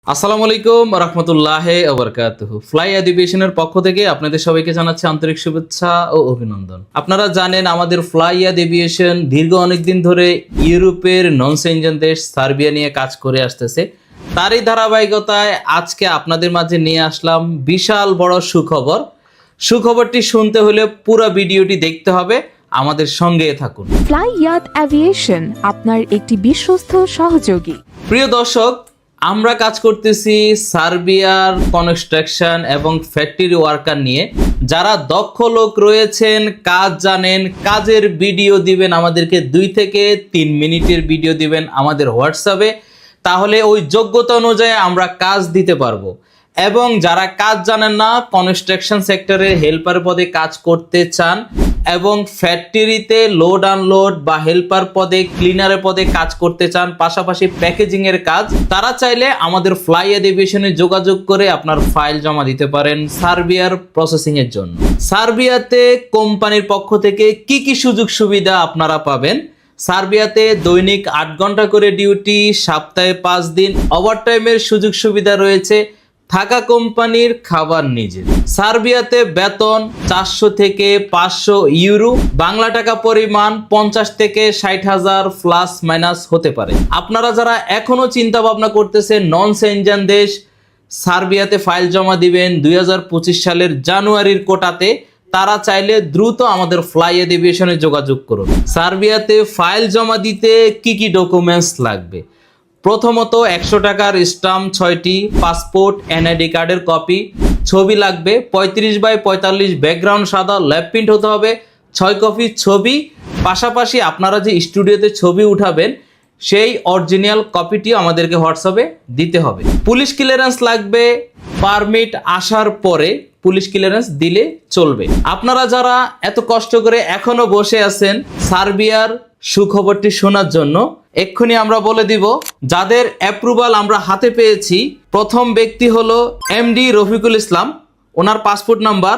আসসালামু আলাইকুম রহমতুল্লাহি ওয়া বারাকাতুহু। ফ্লাই এডুকেশনের পক্ষ থেকে আপনাদের সবাইকে জানাচ্ছি আন্তরিক শুভেচ্ছা ও অভিনন্দন। আপনারা জানেন আমাদের ফ্লাই এডুকেশন দীর্ঘ অনেকদিন ধরে ইউরোপের নন সেনজেন দেশ সার্বিয়া নিয়ে কাজ করে আসতেছে। তারই ধারাবাহিকতায় আজকে আপনাদের মাঝে নিয়ে আসলাম বিশাল বড় সুখবর। সুখবরটি শুনতে হলে পুরো ভিডিওটি দেখতে হবে, আমাদের সঙ্গে থাকুন। ফ্লাই ইয়াত অ্যাভিয়েশন আপনার একটি বিশ্বস্ত সহযোগী। প্রিয় দর্শক, আমরা কাজ করতেছি সার্বিয়ার কনস্ট্রাকশন এবং ফ্যাক্টরি ওয়ার্কার নিয়ে। যারা দক্ষ লোক রয়েছেন, কাজ জানেন, কাজের ভিডিও দিবেন আমাদেরকে 2 থেকে 3 মিনিটের ভিডিও দিবেন আমাদের হোয়াটসঅ্যাপে, তাহলে ওই যোগ্যতা অনুযায়ী আমরা কাজ দিতে পারবো। এবং যারা কাজ জানেন না, কনস্ট্রাকশন সেক্টরে হেল্পার পদে কাজ করতে চান এবং ফ্যাক্টরিতে লোড আনলোড বা হেল্পার পদে, ক্লিনারের পদে কাজ করতে চান, পাশাপাশি প্যাকেজিং এর কাজ, তারা চাইলে আমাদের ফ্লাই এডুকেশনে যোগাযোগ করে আপনার ফাইল জমা দিতে পারেন সার্বিয়ার প্রসেসিং এর জন্য। সার্বিয়াতে কোম্পানির পক্ষ থেকে কি কি সুযোগ সুবিধা আপনারা পাবেন? সার্বিয়াতে দৈনিক 8 ঘন্টা করে ডিউটি, সপ্তাহে 5 দিন, ওভারটাইমের সুযোগ সুবিধা রয়েছে, থাকা কোম্পানির, খাবার নিজের। সার্বিয়াতে বেতন 400 থেকে 500 ইউরো, বাংলা টাকা পরিমাণ 50 থেকে 60,000 প্লাস মাইনাস হতে পারে। আপনারা যারা এখনো চিন্তা ভাবনা করতেছেন নন সেনজেন দেশ সার্বিয়াতে ফাইল জমা দিবেন 2025 সালের জানুয়ারির কোটাতে, তারা চাইলে দ্রুত আমাদের ফ্লাই এডুকেশনে যোগাযোগ করুন। সার্বিয়াতে ফাইল জমা দিতে কি কি ডকুমেন্টস লাগবে? প্রথমত 100 টাকার স্টাম্প 6টি, পাসপোর্ট, এনআইডি কার্ডের কপি, ছবি লাগবে 35x45, ব্যাকগ্রাউন্ড সাদা, ল্যাব প্রিন্ট হতে হবে 6 কপি ছবি, পাশাপাশি আপনারা যে স্টুডিওতে ছবি উঠাবেন সেই অরিজিনাল কপিটিও আমাদেরকে হোয়াটসঅ্যাপে দিতে হবে। পুলিশ ক্লিয়ারেন্স লাগবে, পারমিট আসার পরে পুলিশ ক্লিয়ারেন্স দিলে চলবে। আপনারা যারা এত কষ্ট করে এখনো বসে আছেন সার্বিয়ার সুখবরটি শোনার জন্য, এক্ষুনি আমরা বলে দিব যাদের অ্যাপ্রুভাল আমরা হাতে পেয়েছি। প্রথম ব্যক্তি হলো এমডি রফিকুল ইসলাম। ওনার পাসপোর্ট নাম্বার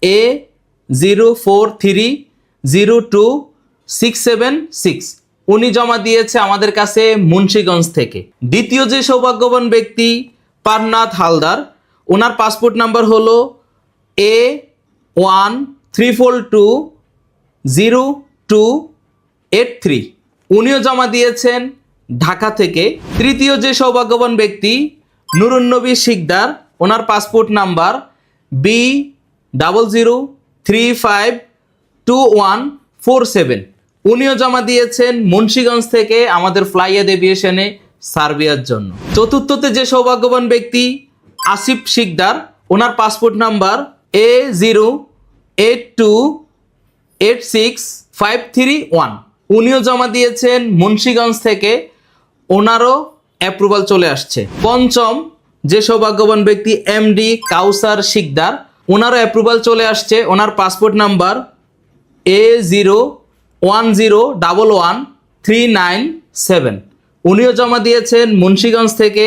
A04302676। উনি জমা দিয়েছে আমাদের কাছে মুন্সিগঞ্জ থেকে। দ্বিতীয় যে সৌভাগ্যবান ব্যক্তি পারনাথ হালদার, ওনার পাসপোর্ট নাম্বার হলো A13420283। উনিও জমা দিয়েছেন ঢাকা থেকে। তৃতীয় যে সৌভাগ্যবান ব্যক্তি নুরুন্নবী শিকদার, ওনার পাসপোর্ট নাম্বার B00352147। উনিও জমা দিয়েছেন মুন্সিগঞ্জ থেকে আমাদের ফ্লাই এডুকেশনে সার্বিয়ার জন্য। চতুর্থতে যে সৌভাগ্যবান ব্যক্তি আসিফ শিকদার, ওনার পাসপোর্ট নাম্বার A08286531। উনিও জমা দিয়েছেন মুন্সিগঞ্জ থেকে, ওনারও অ্যাপ্রুভাল চলে আসছে। পঞ্চম যে সৌভাগ্যবান ব্যক্তি এমডি কাউসার শিকদার, ওনারও অ্যাপ্রুভাল চলে আসছে। ওনার পাসপোর্ট নাম্বার A01113997। উনিও জমা দিয়েছেন মুন্সিগঞ্জ থেকে,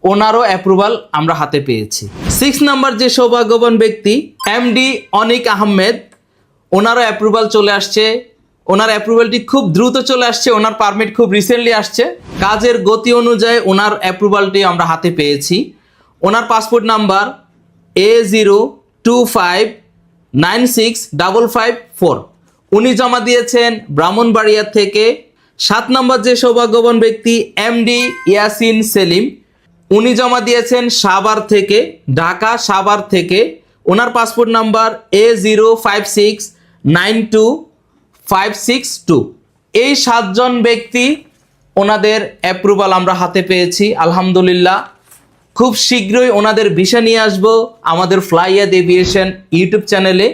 ওনারও অ্যাপ্রুভাল আমরা হাতে পেয়েছি। 6 নাম্বার যে সৌভাগ্যবান ব্যক্তি এমডি অনিক আহমেদ, ওনারও অ্যাপ্রুভাল চলে আসছে। ওনার অ্যাপ্রুভালটি খুব দ্রুত চলে আসছে, ওনার পারমিট খুব রিসেন্টলি আসছে। কাজের গতি অনুযায়ী ওনার অ্যাপ্রুভালটি আমরা হাতে পেয়েছি। ওনার পাসপোর্ট নাম্বার A02596554। উনি জমা দিয়েছেন ব্রাহ্মণবাড়িয়া থেকে। 7 নম্বর যে সৌভাগ্যবান ব্যক্তি এমডি ইয়াসিন সেলিম, উনি জমা দিয়েছেন সাভার থেকে, ঢাকা সাভার থেকে। ওনার পাসপোর্ট নাম্বার A05692562। এই 7 জন ব্যক্তি, ওনাদের অ্যাপ্রুভাল আমরা হাতে পেয়েছি আলহামদুলিল্লাহ। খুব শীঘ্রই ওনাদের ভিসা নিয়ে আসবো আমাদের ফ্লাই এডুকেশন ইউটিউব চ্যানেলে।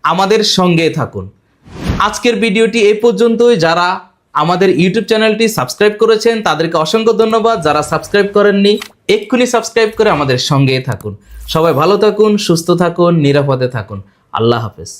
আমাদের সঙ্গে থাকুন। আজকের ভিডিওটি এই পর্যন্তই। যারা আমাদের ইউটিউব চ্যানেলটি সাবস্ক্রাইব করেছেন তাদেরকে অসংখ্য ধন্যবাদ। যারা সাবস্ক্রাইব করেননি এক্ষুনি সাবস্ক্রাইব করে আমাদের সঙ্গে থাকুন। সবাই ভালো থাকুন, সুস্থ থাকুন, নিরাপদে থাকুন। আল্লাহ হাফেজ।